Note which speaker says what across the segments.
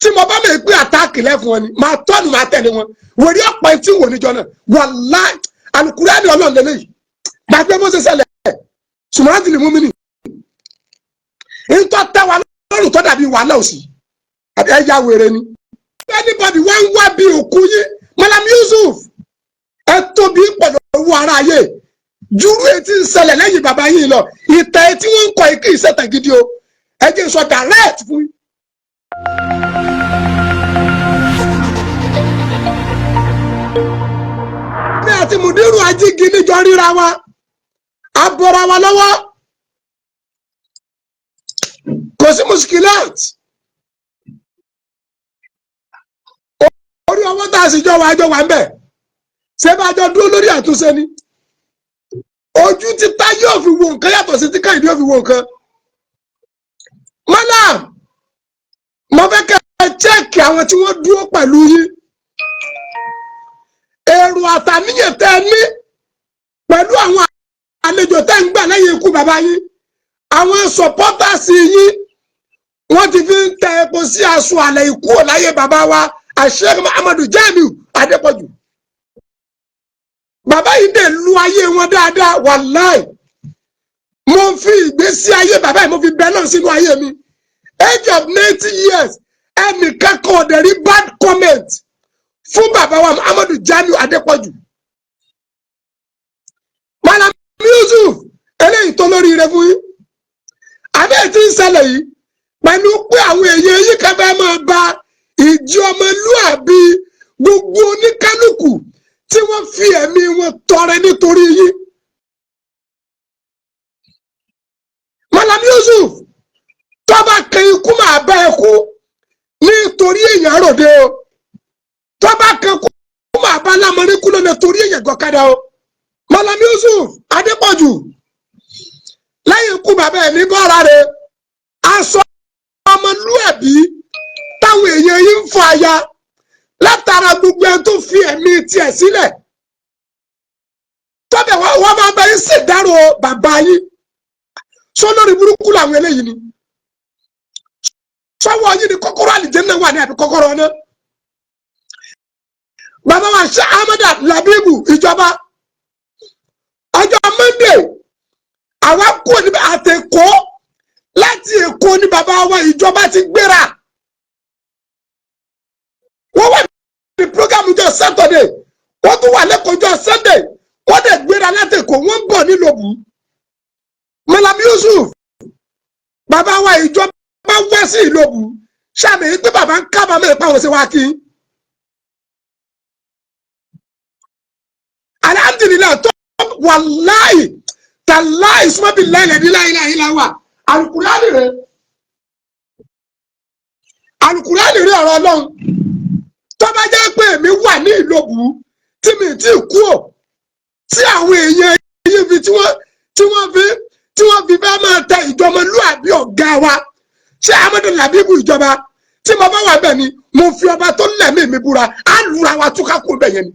Speaker 1: tí mo bá mọ̀ pé àtàkì lẹ́fún wọn ni máa tọ́nu máa tẹ̀lé wọn wòrí ọ̀pọ̀ tí wò níjọ náà wàláhì Al-Qur'ani Ọlọ́run lélẹ́yìí gbàgbé bó ṣe ṣẹlẹ̀ sùmọ́ràn ti lè mú mi nì ntọ́ tẹ́ wa lọ́rùn tó dàbí wàhálà òsì ẹ̀yà wèrè ni anybody wá ń wá bí òkú yín Malam Yusuf ẹ tóbi pẹ̀lú owó ara ayé júrú etí ń ṣẹlẹ̀ lẹ́yìn bàbá yìí lọ ìtẹ̀ tí wọ́n ń kọ ikú ìṣẹ̀tẹ̀ gidi o ẹ jẹ́ sọ direct fún yín. ní àti Mùdírù Ajígi níjọ ríra wa a bọ̀ra wa lọ́wọ́ kò sí muskilat orí ọwọ́ tá a sì jọ wà ń bẹ̀ ṣé bá jọ dúró lórí àtúnṣe ni ojú títa yóò fi wo nǹkan yàtọ̀ sí tí Kẹ́hìndé yóò fi wo nǹkan. Malam mo fẹ́ kẹ́ ẹ chẹ́ẹ̀kì àwọn tí wọ́n dúró pẹ̀lú yín èrò àtàníyàn tẹ́ ẹ ní pẹ̀lú àwọn àlejò tẹ́ ń gbà lẹ́yìn ikú bàbá yín àwọn sọpọ́tàsì yín wọ́n ti fi ń tẹ epo sí aṣọ àlẹ́ ikú ọ̀láyé bàbá wa Sheikh Muhammadu Jamiu Adépọ̀jù bàbá yìí dẹ̀ lu ayé wọn dáadáa wàláì mo fi ìgbésí ayé bàbá yìí mo fi bẹ́ẹ̀ náà sínú ayé mi age of 90 years ẹnìkan kan ò dẹ̀ rí bad comment fún bàbá wa Muhammadu Jamiu Adépọ̀jù Malam Yusuf eléyìí tó lórí rẹ fún yín àbẹ́ tí ń ṣẹlẹ̀ yìí pẹ̀lú pé àwọn èèyàn yìí kan bẹ́ẹ̀ máa ba ìjì ọmọlúàbí gbogbo oníkálukú tí wọ́n fi ẹ̀mí wọn tọrẹ nítorí yín. Malam Yusuf tó bá kan ikú máa bá ẹ kú nítorí èèyàn ròde o tó bá kan ikú máa bá lámọrí kú lónìí torí èèyàn gọ̀kadà o Malam Yusuf Adépọ̀jù lẹ́yìn ikú bàbá ẹ̀ ní bọ́ra rẹ̀ aṣọ ọmọlúàbí táwọn èèyàn yìí ń fọ aya látara gbogbo ẹni tó fi ẹ̀mí tiẹ̀ sílẹ̀ tọ́bẹ̀ wọ́n máa bá yín ṣèdárò bàbá yín sọ lórí burúkú làwọn eléyìí ni sọ́wọ́ yín ni kọ́kọ́rọ́ àlìjẹ́nnà wà ní àbí kọ́kọ́rọ́ náà bàbá wa ṣe Ahmad Labibu ìjọba ọjọ́ Monday àwa kú ní àtẹ̀kọ́ láti Èkó ní bàbá wa ìjọba ti gbéra wọ́n wà ní program jọ Saturday wọ́n tún wà lẹ́kọ̀ọ́ jọ Sunday wọ́n dẹ̀ gbéra láti Èkó wọ́n ń bọ̀ nílòbù Malam Yusuf bàbá wa ìjọba wá sí ìlòbù ṣàmì pé bàbá ń kábàámọ̀ ìpàwọ̀ sí wa kí alhamdulillah tó wàláì tàláì súnmọ́bì láìláìláìláìláwà Al-Qur'ani rẹ̀ ọ̀rọ̀ Ọlọ́run tó bá jẹ́ pé èmi wà ní ìlòbù tí mi ti kú ò tí àwọn èèyàn yìí fi tí wọ́n fi bá máa tẹ ìjọmọlúàbí ọ̀gá wa ṣé Ahmadu Labibu ìjọba tí mo bá wà bẹ́ẹ̀ ni mo fi ọba tó lẹ̀mí mi búra á lura wa túká kú bẹ́ẹ̀ yẹn ni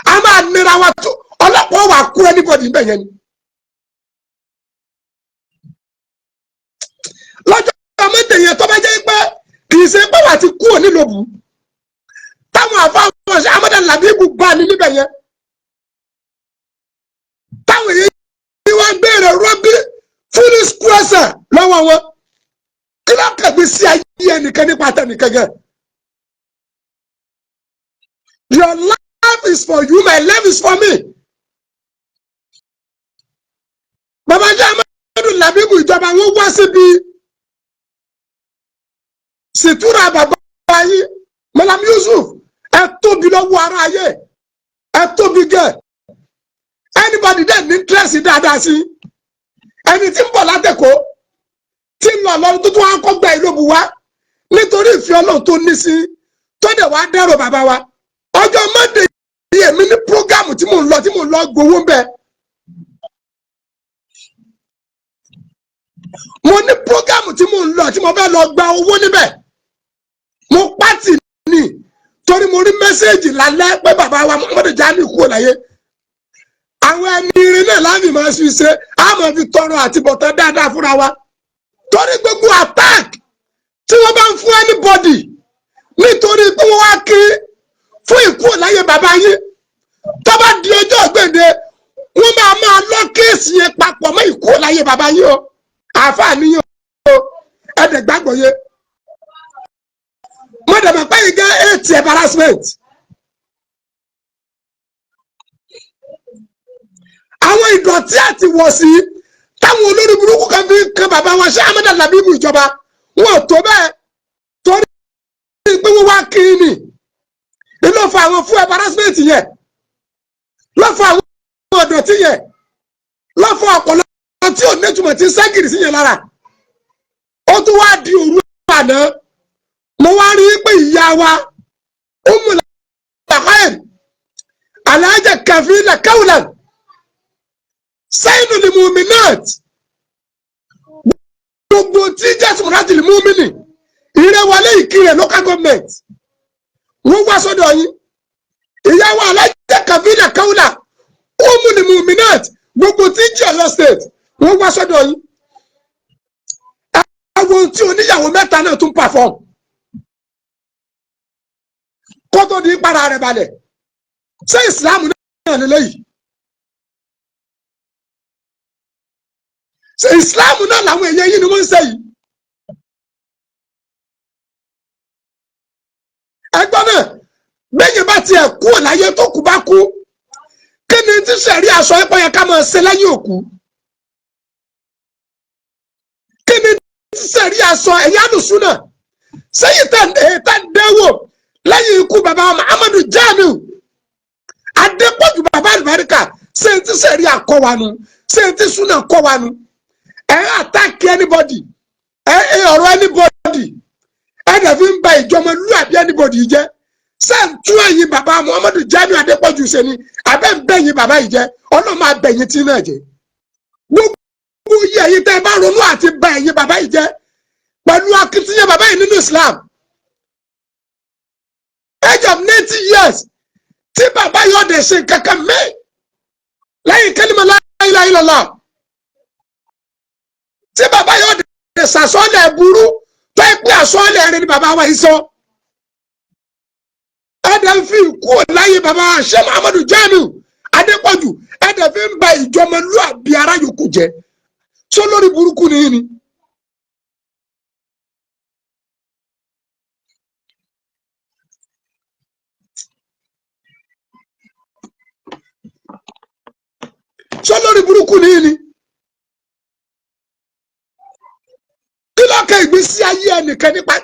Speaker 1: a máa nira wa tó ọlọ́pàá wà kú anybody bẹ́ẹ̀ yẹn ni. lọ́jọ́ ọmọdé yẹn tó bá jẹ́ pé kì í ṣe pé wà ti kú onílòbù táwọn àfáwọn ṣe Ahmadu Labibu bá ní níbẹ̀ yẹn táwọn èyí ni wọ́n béèrè rọ́bì fúnni square lọ́wọ́ wọn kí ló kẹ̀gbẹ́ sí ayé ẹnìkan nípa tẹnìkan gẹ̀. Your life is for you, my life is for me. Bàbá jẹ́ Ahmadu Labibu ìjọba wọn wá síbi ṣètúrà bàbá yìí Malam Yusuf ẹ tóbi lọ́wọ́ ara ayé ẹ tóbi gẹ̀ anybody dẹ̀ ní interest dáadáa sí ẹni tí ń bọ̀ látẹ̀kọ́ tí ń lọ lọ́rùn tó tún wá kọ́ gba ìlú wa nítorí ìfẹ́ Ọlọ́run tó ní sí tó dẹ̀ wá dẹ́rọ bàbá wa ọjọ́ Monday yìí èmi ní prógámù tí mò ń lọ gbowó ń bẹ mo ní prógámù tí mò ń lọ tí mo fẹ́ lọ gba owó níbẹ̀ mo pàtì ní torí mo rí mẹ́sẹ́ẹ̀jì lálẹ́ pé bàbá wa Muhammadu Jamiu kú láyé àwọn ẹni irin náà láàmì máa fi ṣe á máa fi tọrọ àti bọ̀tán dáadáa fúnra wa torí gbogbo attack tí fún anybody nítorí pé wọ́n wá kí fún ìkú láyé bàbá yín tó bá di ọjọ́ gbèǹde wọ́n máa lọ kéèsì yẹn papọ̀ mọ́ ìkú láyé bàbá yín o àǹfààní yín o ẹ̀dẹ̀ gbàgbọ́ yé mọ̀dàmọ̀ pé yìí jẹ́ 8 embarrassment. àwọn ìdọ̀tí àti wọ̀sí táwọn olórí burúkú kan fi kan bàbá wa ṣe Ahmed Labeeb ìjọba wọn ò tó bẹ́ẹ̀ torí pé wọ́n wá kí ni ló fa àwọn fún embarrassment yẹn ló fa àwọn ìdọ̀tí yẹn ló fa ọ̀pọ̀lọpọ̀ tí ò nítumọ̀ tí ságìrì sí yẹn lára ó tún wá di òru àná mo wá rí pé ìyá wa Ummul Khair Alhaja Kafila Kaulan Sayyidul Mu'minat gbogbo tí jésù láti lè mú mi nì ìrẹwọlé Ìkirè local government wọ́n wá sọ́dọ̀ yín ìyá wa Alhaja Kafila Kaulan Ummul Mu'minat gbogbo tí jẹ́ Ọ̀yọ́ state wọ́n wá sọ́dọ̀ yín àwọn tí oníyàwó mẹ́ta náà tún perform kó tó di para rẹ̀ balẹ̀ ṣé ìsìlámù náà lélẹ́yìí ṣé ìsìlámù náà làwọn èèyàn yìí ni wọ́n ń ṣe yìí ẹgbọ́n náà bẹ́yìn bá tiẹ̀ kú láyé tó kú bá kú kí ni tí sẹ̀rí aṣọ ẹ̀pọ̀ yẹn ká máa ṣe lẹ́yìn òkú kí ni tí sẹ̀rí aṣọ ẹ̀yà lùsùn náà sẹ́yìn tẹ̀ dẹ́wò lẹ́yìn ikú bàbá Muhammadu Jamiu Adépọ̀jù bàbá àlùbáríkà ṣé ti sẹ̀rí àkọ́wánu ṣé ti súnà kọ́wánu attack anybody ọ̀rọ̀ anybody dẹ̀ fi ń ba ìjọmọlúwàbí anybody jẹ́ ṣé ń tún ẹ̀yìn bàbá Muhammadu Jamiu Adépọ̀jù ṣe ni abẹ́ ń bẹ̀yìn bàbá yìí jẹ́ ọlọ́mọ abẹ̀yìn tí náà jẹ́ gbogbo yìí ẹ̀yìn tẹ́ bá ronú àti ba ẹ̀yìn bàbá yìí jẹ́ pẹ̀lú akitiyan bàbá yìí nínú Islam age of 90 years tí bàbá yóò dẹ̀ ṣe kankan mẹ́ lẹ́yìn kẹ́límà la ilaha illallah tí bàbá yóò dẹ̀ ṣàṣọ́lẹ̀ burú tó ẹ pé àṣọ́lẹ̀ rẹ ni bàbá wa yìí sọ ẹ̀dẹ̀ ń fi kú láyé bàbá Sheikh Muhammadu Jamiu Adépọ̀jù ẹ̀dẹ̀ fi ń ba ìjọmọlúwàbí ara yòókù jẹ́ sọ lórí burúkú nìyí ni. sọ lórí burúkú nìyí ni kí lọ́kẹ́ ìgbésí ayé ẹnìkan nípa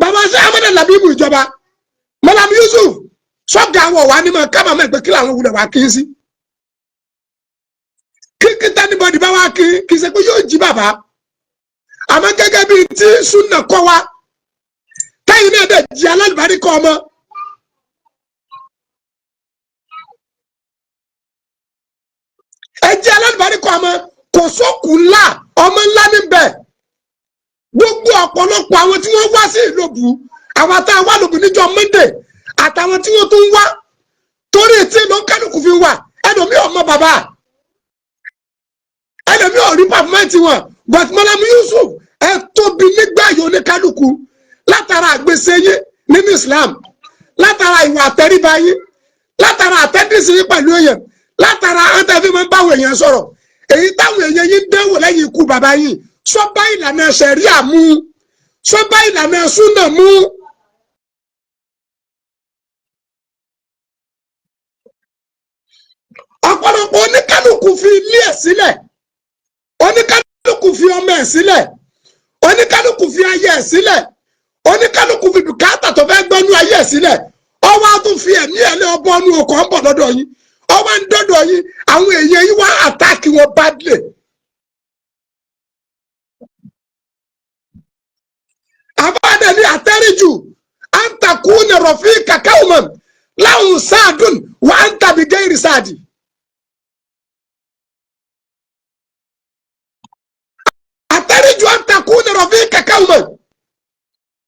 Speaker 1: bàbá Sheikh Ahmed Labeeb ìjọba Malam Yusuf sọ́gà àwọn ọ̀wá ní mọ̀ kábàámọ̀ ẹgbẹ́ kí làwọn wulẹ̀ wá kí n sí kí tẹ́nibọ́dì bá wá kí n ṣe pé yóò jí bàbá àmọ́ gẹ́gẹ́ bíi tí súnà kọ́ wa táyì náà dẹ̀ jí alálùbáríkà ọmọ ẹjẹ alálùbáríkà ọmọ kò sókù ńlá ọmọ ńlá níbẹ̀ gbogbo ọ̀pọ̀lọpọ̀ àwọn tí wọ́n wá sí Ìlóbù àwọn tá a wá lóbù níjọ́ Monday àtàwọn tí wọ́n tún wá torí tí ló kálukú fi wà ẹlòmí ọmọ bàbá ẹlòmí ọ̀rí pàfọ́mẹ́ǹtì wọn but Malam Yusuf ẹ tóbi nígbà yìí oníkálukú látara àgbèsè yín nínú Islam látara ìwà àtẹríba yín látara àtẹ́dísí yín pẹ̀lú èèyàn látara àtẹ́fí máa ń báwọn èèyàn sọ̀rọ̀ èyí táwọn èèyàn yín dẹ́wò lẹ́yìn ikú bàbá yìí sọ́bà ìlànà ṣẹ̀ríà mú sọ́bà ìlànà súnà mú. ọ̀pọ̀lọpọ̀ oníkálukú fi ilé ẹ̀ sílẹ̀ oníkálukú fi ọmọ ẹ̀ sílẹ̀ oníkálukú fi ayé ẹ̀ sílẹ̀ oníkálukú fi bùkátà tó fẹ́ gbọ́nú ayé ẹ̀ sílẹ̀ ọwọ́ á tún fi ẹ̀mí ẹ̀ lé ọbọ̀ ọ̀nù ọkọ̀ ń bọ̀ lọ́dọ̀ yín ọwọ́ ń dọ́dọ̀ yín àwọn èèyàn yín wá àtáàkì wọn badly. àbáde ní àtẹ́rìjù àǹtakùn rọ̀fí kàkàwùmọ̀ láwùn sáàdùn wà á ń tàbí gẹ́rì sáàdì. àtẹ́rìjù àǹtakùn rọ̀fí kàkàwùmọ̀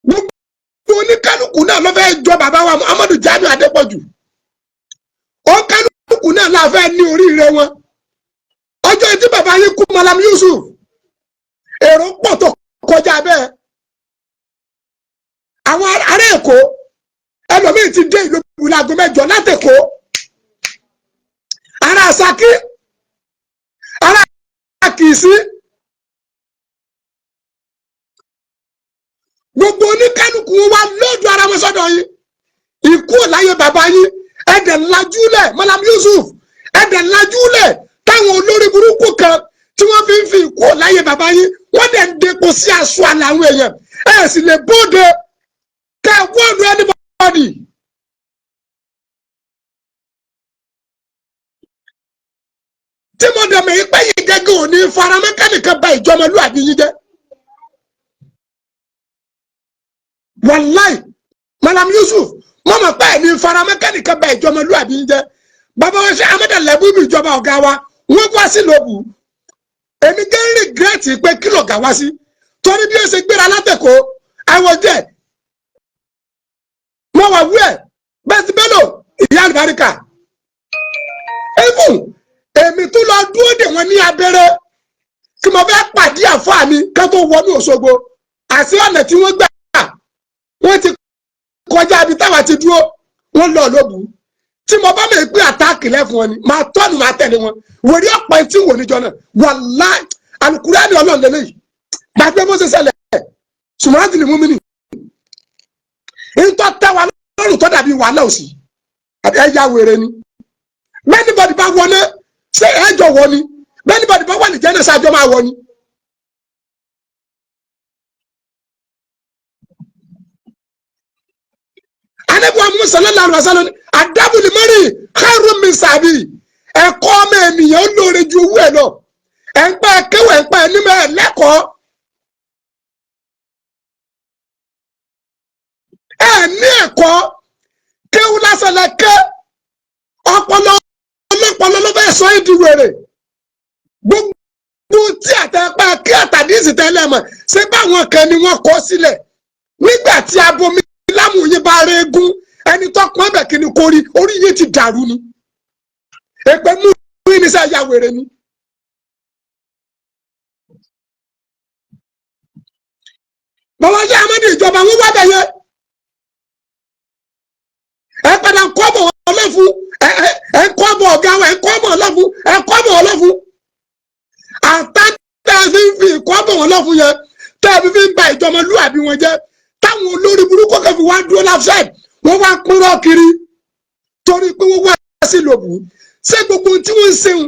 Speaker 1: gbogbo oníkálukú náà ló fẹ́ jọ bàbá wa Muhammadu Jamiu Adépọ̀jù oníkálukú náà la fẹ́ ní oríire wọn ọjọ́ tí bàbá yín kú Malam Yusuf èrò pọ̀ tó kọjá bẹ́ẹ̀ àwọn ará Èkó ẹlòmíì ti dé ìlú láago 8 látẹ̀kọ́ ará Ṣakí ará Kìsí gbogbo oníkálukú wa lójú ara wọn sọ́dọ̀ yín ikú láyé bàbá yín ẹ̀dẹ̀ lajúlẹ̀ Malam Yusuf ẹ̀dẹ̀ lajúlẹ̀ táwọn olórí burúkú kan tí wọ́n fi ikú láyé bàbá yín wọ́n dẹ̀ ń depo sí aṣọ àlà àwọn èèyàn ẹ̀ sì lè bóde kẹ́ ẹ̀ wọ́ọ̀dù anybody. tí mo dẹ̀ mọ̀ yín pé yìí gẹ́gẹ́ òní faramẹ́kánìkan bá ìjọmọlúwàbí yín jẹ́. Wallahi Malam Yusuf mo mọ̀ pé ẹni faramẹ́kánìkan bá ìjọmọlúwàbí yín jẹ́. Bàbá wa ṣe Ahmed Labubu ìjọba ọ̀gá wa wọ́n wá sí lóbu èmi gẹ́ rìgírẹ́tì pé kí lọ̀gá wá sí torí bí ó ṣe gbéra látẹ̀kọ́ àwọn jẹ́ mo wà wú ẹ̀ bẹ́ẹ̀ ti bẹ́lò ìyá àlùbáríkà even èmi tún lọ dúró dè wọ́n ní abẹ́rẹ́ tí mo fẹ́ pàdé àfáà mi ká tó wọnú Òṣogbo àti ọ̀nà tí wọ́n gbà wọ́n ti kọjá ibi táwa ti dúró wọ́n lọ lóbu tí mo bá mọ̀ pé àtáàkì lẹ́fún wọn ni máa tọ́nu máa tẹ̀lé wọn wòrí ọ̀pọ̀ tí wò níjọ náà wallahi Al-Qur'ani Ọlọ́run lélẹ́yìí gbàgbé bó ṣe ṣẹlẹ̀ Sùmọ́ràtì lè mú mi nì ntọ́ tẹ́wa lọ́rùn tó dàbí wàhálà òsì àbí ẹ̀yà wèrè ni mẹ́nìbọ̀dì bá wọlé ṣé ẹ̀jọ̀ wọ ni mẹ́nìbọ̀dì bá wà ní jẹ́nẹ̀ ṣáájọ́ máa wọ ni. Ànábì Muhammad sallallahu alaihi wasallam adabul mari khairun min sabi ẹ̀kọ́ ọmọ ènìyàn lóore ju owó ẹ̀ lọ ẹ̀ ń pẹ́ kéwẹ̀ ń pẹ́ nímọ̀ ẹ̀ lẹ́kọ̀ọ́ ẹ̀ ní ẹ̀kọ́ kéwù lásán lẹ ké ọpọlọ ọlọ́pọlọ ló fẹ́ sọ ìdí wèrè gbogbo tí àtẹ̀pẹ́ kí àtàdísì tẹ́lẹ̀ mọ̀ ṣé báwọn kan ni wọ́n kọ́ sílẹ̀ nígbà tí abomi lámùyí bá rẹ́gún ẹni tó pọ́n bẹ̀ kí ni kò rí orí yìí ti dàrú ni èpè mú ìníṣẹ́ ya wèrè ni. bàbá jẹ́ amadi ìjọba wọn wá bẹ̀yẹ ẹ padà ń kọ́ bọ̀ ọlọ́fun ẹ ń kọ́ bọ̀ ọ̀gá wa ẹ ń kọ́ bọ̀ ọlọ́fun ẹ ń kọ́ bọ̀ ọlọ́fun àtàtà fi kọ́ bọ̀ ọlọ́fun yẹn tẹ́ ẹ fi ń ba ìjọmọlúwàbí wọn jẹ́ táwọn olórí burúkú kan fi wá dúró láfṣẹ́ wọ́n wá pínrọ́ kiri torí pé wọ́n wá sí lòbù ṣé gbogbo tí wọ́n ń ṣeun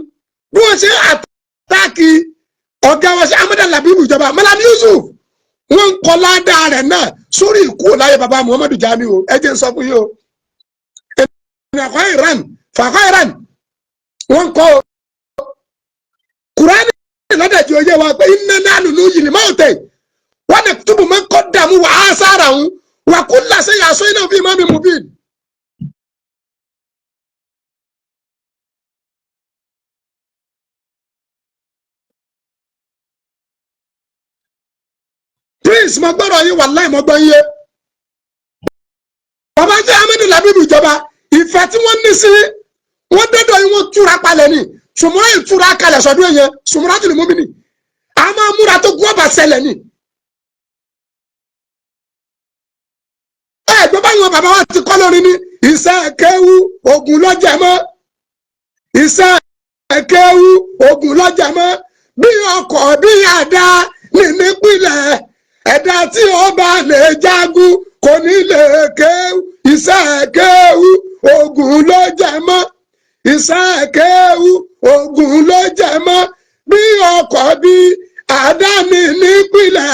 Speaker 1: bí wọ́n ṣe àtàkì ọ̀gá wa ṣe Ahmed Labubu ìjọba Malam Yusuf wọ́n ń kọ́ ládàá rẹ̀ náà sórí ìkú láyé baba Muhammadu Jamiu ẹ jẹ́ ń sọ fún yín o ẹnìyàn Iran fàkọ́ Iran wọ́n kọ́ Kùránì lọ́dẹ̀jì oyé wa pé iná náà lùlù yìí ni máa tẹ̀ wọ́n lè túbù mọ́ kọ́ dààmú wà á sára òun wà kú làṣẹ yàṣọ iná fi máa mi mú bí. Prince mo gbọ́dọ̀ yín wallahi mo gbọ́ yín. Bàbá jẹ́ Ahmed Labubu ìjọba ìfẹ́ tí wọ́n ní sí wọ́n dọ́dọ̀ yín wọ́n túra palẹ̀ ni Sùmọ́rà ìtura kalẹ̀ sọ́dún yẹn Sùmọ́ràtì lè mú mi nì a máa múra tó gún ọba ṣẹlẹ̀ ni. Ẹgbẹ́ báwọn bàbá wa ti kọ́ lórí ní iṣẹ́ kéwú ogun lọ́jẹ̀ mọ́ iṣẹ́ kéwú ogun lọ́jẹ̀ mọ́ bí ọkọ̀ bí àdá nípìnlẹ̀ ẹ̀dá tí ó bá lè jagun kò ní lè kéwú iṣẹ́ kéwú ogun lọ́jẹ̀ mọ́ iṣẹ́ kéwú ogun lọ́jẹ̀ mọ́ bí ọkọ̀ bí àdá nípìnlẹ̀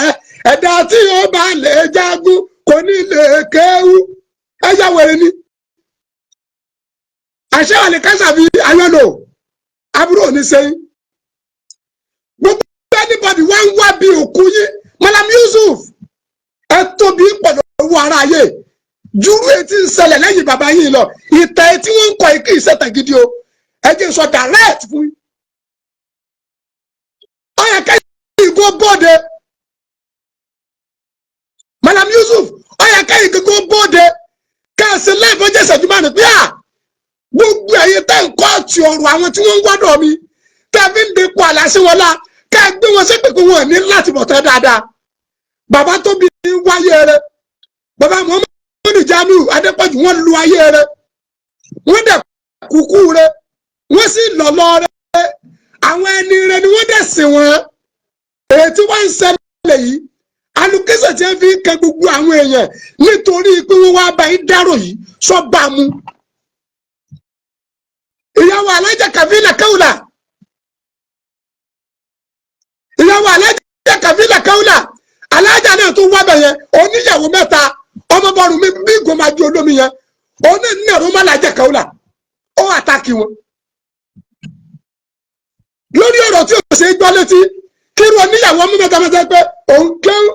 Speaker 1: ẹ̀dá tí ó bá lè jagun kò ní lè kéwú ẹ̀yà wẹ̀rẹ̀ ni àṣẹ wà lè kásà bí ayọ́lò àbúrò ní sẹ́yìn gbogbo anybody wá ń wá bí òkú yín Malam Yusuf ẹ tóbi pẹ̀lú owó ara ayé júrú etí ń ṣẹlẹ̀ lẹ́yìn bàbá yín lọ ìtẹ̀ tí wọ́n ń kọ ikú ìṣẹ̀tẹ̀ gidi o ẹ jẹ́ sọ direct fún yín ó yẹ ká ìgò bóde Malam Yusuf ó yẹ ká ìgò bóde káàsì lẹ́ẹ̀fọ́ jẹ́ ìṣẹ́jú máa nì pé gbogbo ẹ̀yẹ tẹ́ ń kọ́ ọ̀tì ọ̀rọ̀ àwọn tí wọ́n ń gbọ́dọ̀ mi tẹ́ fi ń depò àlàsí wọn lá ká gbé wọn sépè pé wọn ní láti bọ̀ tẹ́ dáadáa bàbá tó bí wáyé rẹ bàbá Muhammadu Jamiu Adépọ̀jù wọ́n lu ayé rẹ̀ wọ́n dẹ̀ kúkú rẹ̀ wọ́n sì lọ́lọ́ rẹ̀ àwọn ẹni rẹ̀ ni wọ́n dẹ̀ sìn wọ́n èyí tí wọ́n ń ṣẹlẹ̀ yìí alùkẹ́sẹ̀ tí wọ́n fi kẹ gbogbo àwọn èèyàn nítorí pé wọ́n wá bá yín dárò yìí sọ bá mu ìyàwó alájà Kàfílà Kaula ìyàwó alájà Kàfílà Kaula alájà náà tó wá bẹ̀yẹn oníyàwó mẹ́ta ọmọ bọ́ọ̀rù mi bí gòmájú olómi yẹn òun náà ní ẹ̀rọ má alájà Kaula ó àtàkì wọn lórí ọ̀rọ̀ tí ó ṣe gbọ́ létí kí irú oníyàwó ọmọ mẹ́ta mẹ́ta pé òun kéwù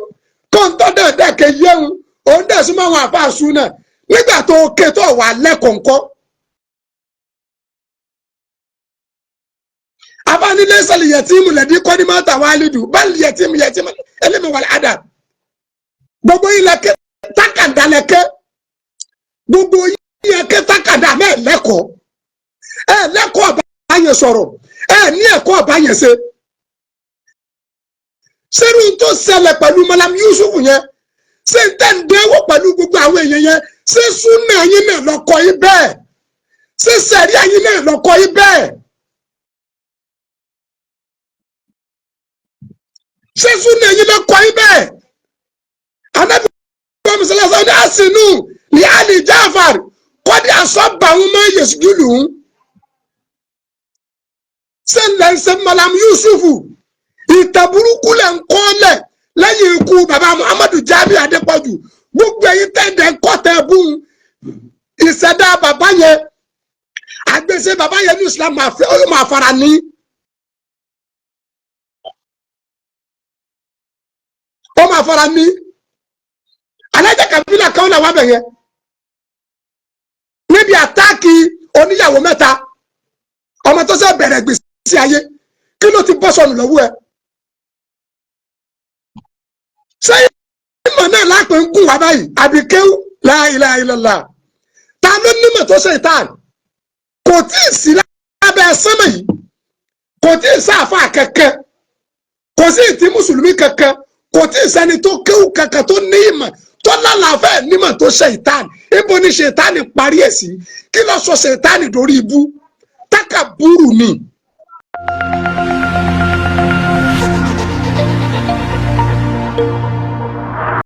Speaker 1: tó ń tọ́ dẹ̀dẹ̀ ké yéhun òun dẹ̀ súnmọ́ àwọn àfáàsù náà nígbà tó ké tó wà lẹ́kọ̀ọ́kọ́ abáni lẹ́sẹ̀lì yẹtìmù lẹ́dí kọ́ni máa tà wálé dù báyìí yẹtìmù ẹlẹ́mi wà ládà gbogbo ilẹ̀ ké tákàdá lẹ́kẹ́ gbogbo yíyẹ ké tákàdá mẹ́ẹ̀ lẹ́kọ̀ọ́ lẹ́kọ̀ọ́ àbáyẹ sọ̀rọ̀ ní ẹ̀kọ́ àbáyẹ ṣe sẹ́rù tó ṣẹlẹ̀ pẹ̀lú Malam Yusuf yẹn ṣé ń tẹ̀ ń dẹ́wọ́ pẹ̀lú gbogbo àwọn èèyàn yẹn ṣé súnà yín náà lọ́kọ́ yín bẹ́ẹ̀ ṣé sẹ̀rí yín náà lọ́kọ́ yín bẹ́ẹ̀ ṣé súnà yín lọ́kọ́ yín bẹ́ẹ̀ Ànábì sọlọ́sọ ní àsìnú ní Ali Jafar kọ́dí àsọ́bà wọn máa yẹ sùgúlù ṣé ń lẹ́ ń ṣe Malam Yusuf ìtàn burúkú lẹ̀ ń kọ́ lẹ̀ lẹ́yìn ikú bàbá Muhammadu Jamiu Adépọ̀jù gbogbo ẹ̀yin tẹ̀dẹ̀ kọ́tẹ̀ bùn ìṣẹ̀dá bàbá yẹn àgbèsè bàbá yẹn ní Islam máa fara ní. ó máa fara ní alájà Kàfílà Kaula wà bẹ̀ yẹn níbi àtáàkì oníyàwó mẹ́ta ọmọ tó ṣe bẹ̀rẹ̀ gbèsè ayé kí ló ti bọ́ sọnù lọ́wọ́ ẹ̀. sẹ́yìn ìmọ̀ náà lápẹ̀ ń gùn wá báyìí àbí kéwù la ilaha illallah ta ló nímọ̀ tó ṣe ìtàn kò tí ì sí lábẹ́ sánmọ̀ yìí kò tí ì sáfà kankan kò sí ìtí mùsùlùmí kankan kò tí ì sẹ́ni tó kéwù kankan tó ní ìmọ̀ tó lálàáfẹ́ nímọ̀ tó ṣe ìtàn ibo ni ṣe ìtàn parí ẹ̀ sí kí ló sọ ṣe ìtàn dórí ibú tákàbúrù ni.